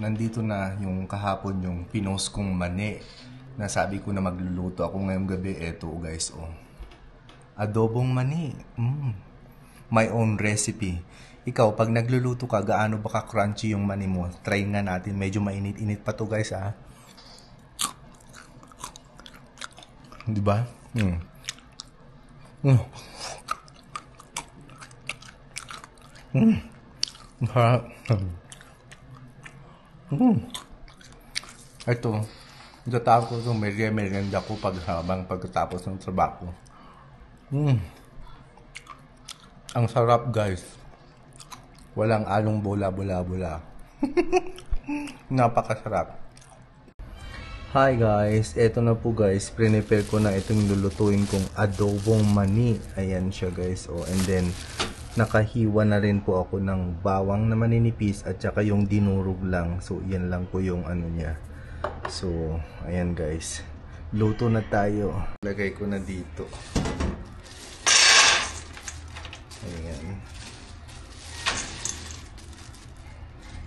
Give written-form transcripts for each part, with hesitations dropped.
nandito na yung kahapon yung pinost kong mani na sabi ko na magluluto ako ngayong gabi. Eto guys, oh. Adobong mani. My own recipe. Ikaw, pag nagluluto ka, gaano ba ka-crunchy yung mani mo? Try nga natin. Medyo mainit-init pa to guys, ah. Diba? Ito, tatapos ko merienda ko pagkatapos ng trabaho. Ang sarap guys. Walang along bola. Napakasarap. Hi guys, eto na po guys. Prepare ko na itong lulutuin kong adobong mani. Ayan siya guys. Oh, and then nakahiwa na rin po ako ng bawang na maninipis at saka yung dinurog lang. So yan lang po yung ano niya. So ayan guys. Luto na tayo. Lagay ko na dito. Ayan.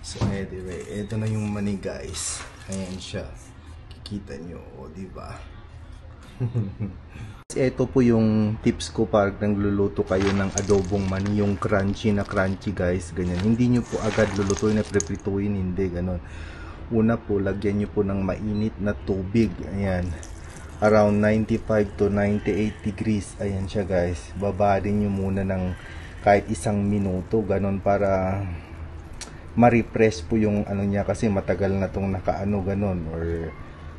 So anyway, eto na yung mani guys. Ayan siya. Kikita nyo, o diba? Ito po yung tips ko pag nagluluto kayo ng adobong mani, yung crunchy na crunchy guys, ganyan. Hindi nyo po agad lulutuin na preprituin, hindi, ganon. Una po, lagyan nyo po ng mainit na tubig, ayan. Around 95 to 98 degrees, ayan siya guys. Babadin nyo muna ng kahit 1 minuto, ganon, para ma-refresh po yung ano niya, kasi matagal na tong nakaano, ganon, or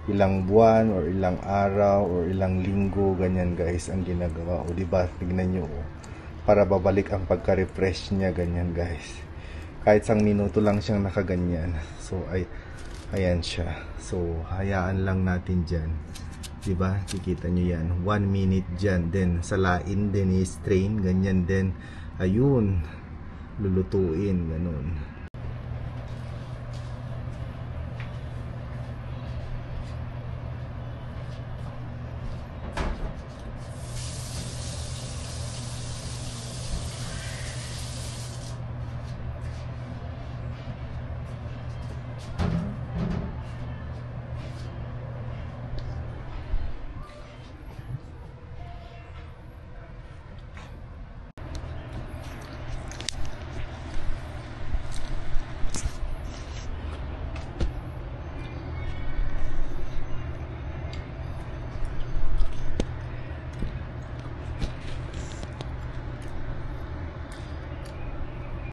ilang buwan or ilang araw or ilang linggo, ganyan guys ang ginagawa. O diba, tignan nyo, para babalik ang pagka-refresh niya, ganyan guys. Kahit 1 minuto lang siyang nakaganyan. So ayan siya. So hayaan lang natin dyan, diba, kikita nyo yan, 1 minute dyan, then salain din, i-strain, ganyan din, ayun, lulutuin, ganun.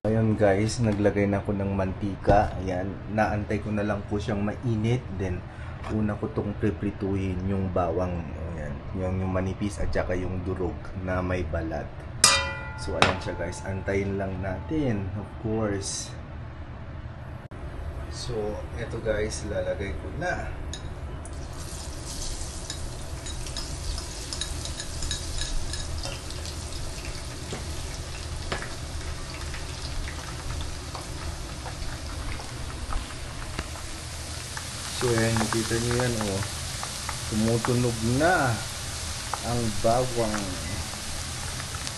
Ayan guys, naglagay na ako ng mantika. Ayan, naantay ko na lang po siyang mainit. Then, una ko tong preprituhin yung bawang. Ayan, yung manipis at saka yung durog na may balat. So, ayan siya guys. Antayin lang natin, of course. So, eto guys, lalagay ko na. So ayan, nakita nyo yan, oh. Tumutunog na ang bawang.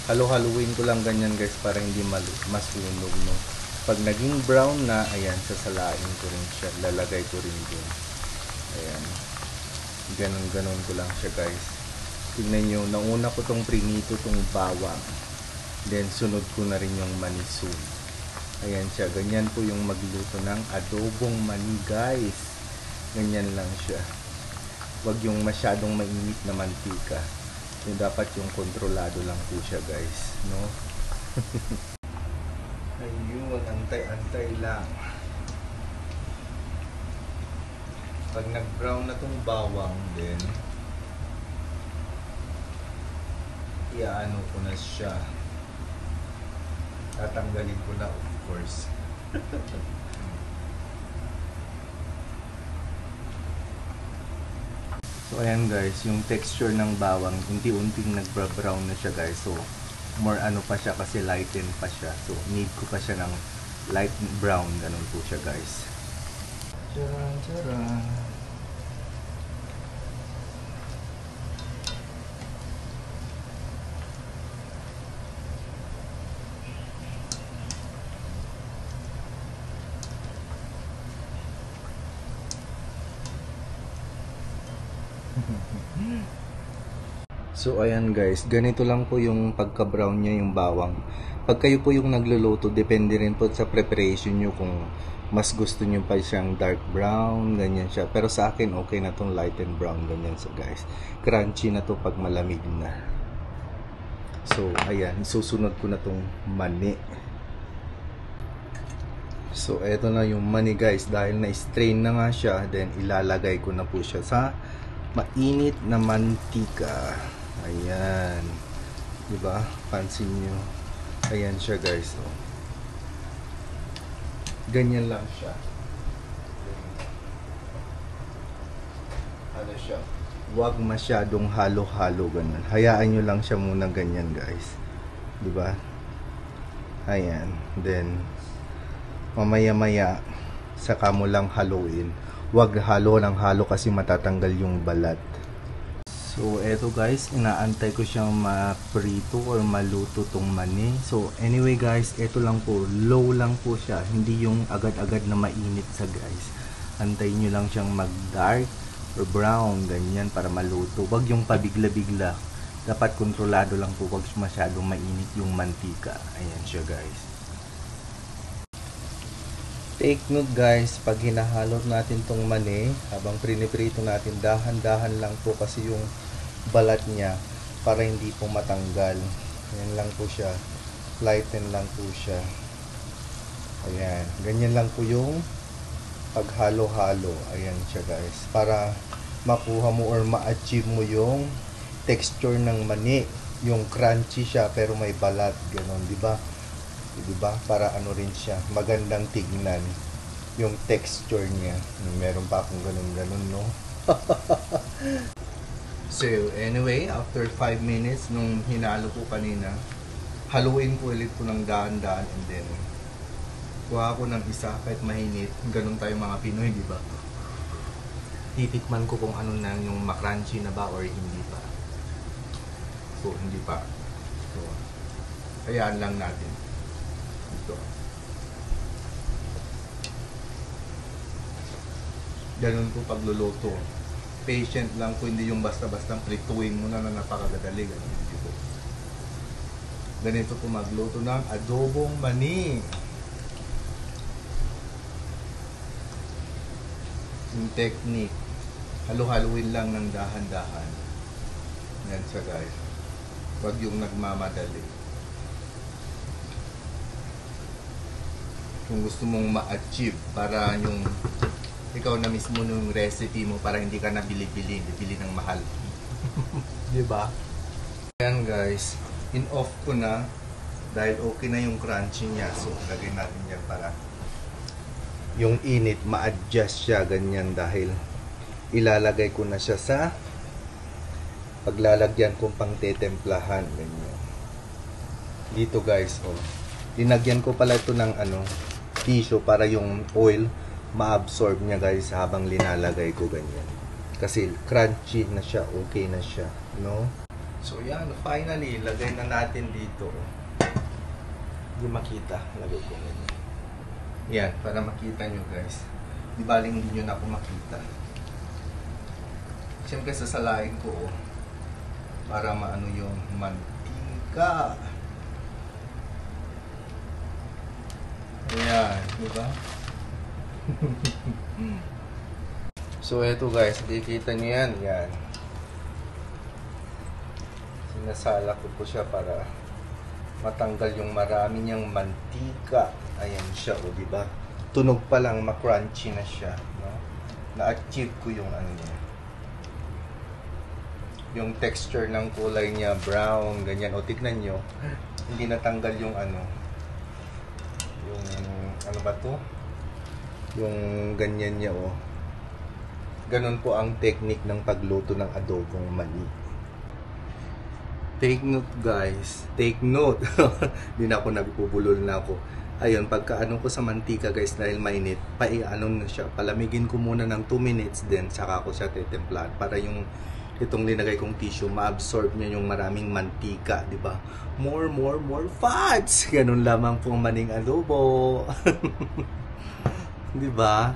Halo-haluin ko lang ganyan guys para hindi masunog, no. Pag naging brown na, ayan, sasalain ko rin siya. Lalagay ko rin dun. Ayan. Ganon-ganon ko lang siya guys. Tingnan nyo, nauna ko tong prinito tong bawang. Then sunod ko na rin yung manisug. Ayan siya. Ganyan po yung magluto ng adobong mani guys. Ganyan lang siya. Huwag yung masyadong mainit na mantika. Yung dapat yung kontrolado lang po siya guys, no? Ayun, antay-antay lang. Pag nag-brown na tong bawang, then iaano ko na siya. Tatanggalin ko na, of course. So ayan guys, yung texture ng bawang unti-unting nag-brown na siya guys. So more ano pa siya kasi lighten pa siya. So need ko pa siya ng light brown, ganun po siya guys. Charan, charan. So ayan guys, ganito lang po yung pagka-brown niya yung bawang. Pag kayo po yung nagluluto, depende rin po sa preparation nyo kung mas gusto nyo pa siyang dark brown, ganyan siya. Pero sa akin, okay na tong light and brown, ganyan so guys. Crunchy na to pag malamig na. So ayan, susunod ko na tong mani. So eto na yung mani guys, dahil na-strain na nga siya, then ilalagay ko na po siya sa mainit na mantika. Ayan. Diba? Pansin nyo. Ayan siya guys. Oh. Ganyan lang siya. Ano siya? Huwag masyadong halo-halo ganun. Hayaan nyo lang siya muna ganyan guys. Diba? Ayan. Then, mamaya-maya, saka mo lang haluin. Huwag halo ng halo kasi matatanggal yung balat. So, eto guys, inaantay ko siyang ma-prito or maluto tong mani. So, anyway guys, eto lang po, low lang po siya. Hindi yung agad-agad na mainit sa guys. Antayin nyo lang siyang mag-dark or brown, ganyan, para maluto. Huwag yung pabigla-bigla. Dapat kontrolado lang po, huwag masyadong mainit yung mantika. Ayan siya guys. Take note guys, pag hinahalo natin tong mani, habang priniprito natin, dahan-dahan lang po kasi yung balat niya para hindi po matanggal. Ayan lang po siya. Lighten lang po siya. Ayan. Ganyan lang po yung paghalo-halo. Ayan siya guys. Para makuha mo or ma-achieve mo yung texture ng mani. Yung crunchy siya pero may balat. Ganon, di ba? Diba? Para ano rin siya, magandang tignan yung texture niya. Meron pa akong ganun-ganun, no? So, anyway, after 5 minutes nung hinalo ko kanina, haluin ko ulit ko ng dahan-dahan and then kuha ko ng isa kahit mahinit. Ganun tayo mga Pinoy, di ba? Titikman ko kung ano na yung makrunchy na ba or hindi pa. So, hindi pa. So, hayaan lang natin. Ito. Ganun po pagluluto. Patient lang po, hindi yung basta-basta prituin mo na napakagadali. Ganito po. Ganito po magluto ng adobong mani. Yung technique, halu-haluin lang ng dahan-dahan. Yan siya guys. Huwag yung nagmamadali. Kung gusto mong ma-achieve para yung ikaw na mismo nung recipe mo para hindi ka na bili-bili ng mahal. Diba? Ayan guys, in-off ko na dahil okay na yung crunchy niya. So, lagay natin yan para yung init ma-adjust siya ganyan dahil ilalagay ko na siya sa paglalagyan kong pang tetemplahan. Ganyan. Dito guys, oh. Linagyan ko pala ito ng tissue para yung oil ma-absorb niya guys habang linalagay ko ganyan. Kasi crunchy na siya, okay na siya, no? So yan, finally, lagay na natin dito. Hindi makita, lagay ko ganyan. Yan, para makita nyo guys. Di baling hindi nyo na ako makita. Siyempre sasalain ko, para maano yung mantika. Ayan, diba? So, eto guys, nakikita nyo yan. Yan. Sinasala ko po siya para matanggal yung marami niyang mantika. Ayan siya, o diba? Tunog pa lang, ma-crunchy na siya. No? Na-achieve ko yung niya. Yung texture ng kulay niya, brown, ganyan. O, tignan nyo. Hindi natanggal yung yung ano ba to? Yung ganyan niya, oh. Ganun po ang technique ng pagluto ng adobong mani. Take note guys, take note. Hindi na ako nagpupulol na ako. Ayun, pagka ko sa mantika guys, dahil mainit, na siya. Palamigin ko muna ng 2 minutes, then saka ko siya titimplahan para yung itong linagay kong tissue, ma-absorb niya yung maraming mantika, di ba? More fats! Ganun lamang po ang maning adobo. Di ba?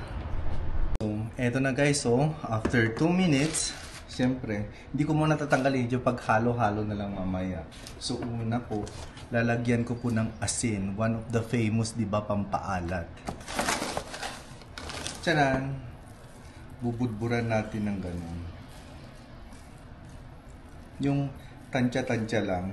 So, eto na guys, so, after 2 minutes, Siyempre, hindi ko muna tatanggalin yung paghalo-halo na lang mamaya. So, una po, lalagyan ko po ng asin. One of the famous, di ba, pampaalat. Tcharan! Bubudburan natin ng ganun. Yung tansya-tansya lang.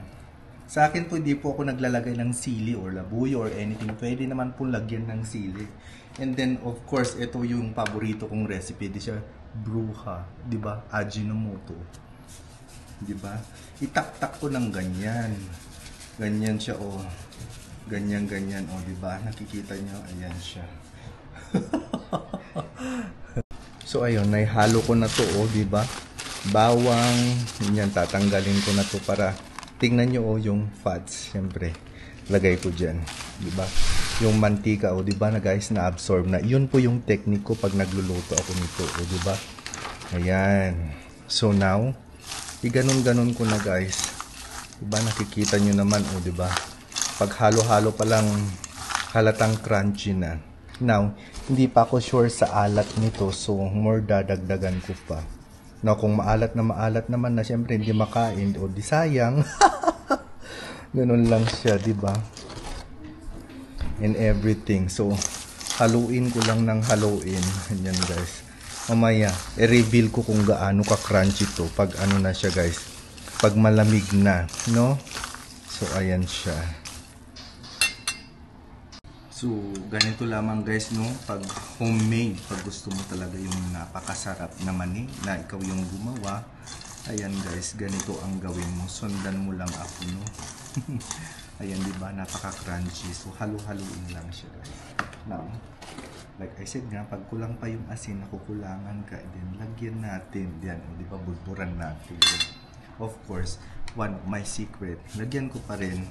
Sa akin po, hindi po ako naglalagay ng sili or labuyo or anything. Pwede naman po lagyan ng sili. And then, of course, ito yung paborito kong recipe. Di siya bruha. Di ba? Ajinomoto. Di ba? Itaktak ko ng ganyan. Ganyan siya, oh. Ganyan-ganyan, oh. Di ba? Nakikita nyo? Ayan siya. So, ayun. Naihalo ko na to, oh. Di ba? Bawang. Yan, tatanggalin ko na to para tingnan nyo, oh, yung fats. Siyempre, lagay ko dyan. Di ba? Yung mantika, oh, di ba na guys, na-absorb na. Yun po yung technique ko pag nagluluto ako nito, oh, di ba? Ayan. So now, iganon-ganon ko na guys. Di ba nakikita nyo naman, oh, di ba? Pag halo-halo pa lang, halatang crunchy na. Now, hindi pa ako sure sa alat nito, so more dadagdagan ko pa. Now, kung maalat naman na, syempre hindi makain, o di sayang. Ganun lang siya, di ba? And everything. So, haluin ko lang ng haluin. Ayan guys. Mamaya, i-reveal ko kung gaano ka-crunchy to pag ano na siya guys. Pag malamig na, no? So, ayan siya. So, ganito lamang guys, no? Pag homemade, pag gusto mo talaga yung napakasarap na mani na ikaw yung gumawa, ayan guys, ganito ang gawin mo. Sundan mo lang ako, no? Ayan, di ba? Napaka-crunchy. So, halo-haluin lang siya, guys. Now, like I said nga, pag kulang pa yung asin, nakukulangan ka, then lagyan natin. Yan, di ba? Bulburan natin. Of course, one of my secret, lagyan ko pa rin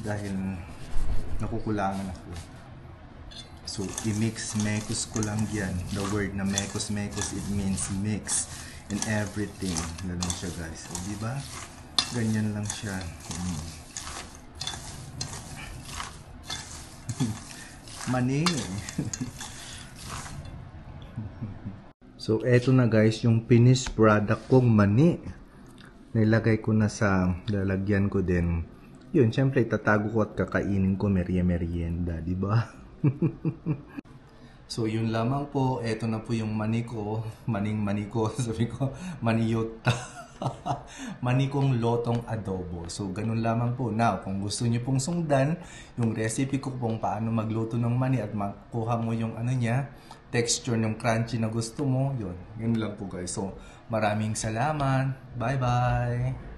dahil nakukulangan ako. So, i-mix, mekos ko lang yan. The word na mekos, it means mix and everything. Ganun siya, guys. So, di ba? Ganyan lang siya. Mani. So, eto na guys, yung finished product kong mani. Nilagay ko na sa lalagyan ko din. Yun, syempre itatago ko at kakainin ko merienda, di ba? So, yun lamang po. Eto na po yung mani ko. Mani ko. Sabi ko, maniyota. Mani kong lotong adobo. So, ganun lamang po. Now, kung gusto niyo pong sundan yung recipe ko kung paano magluto ng mani at makuha mo yung ano niya, texture ng crunchy na gusto mo, yun. Yun lang po guys. So, maraming salamat. Bye-bye!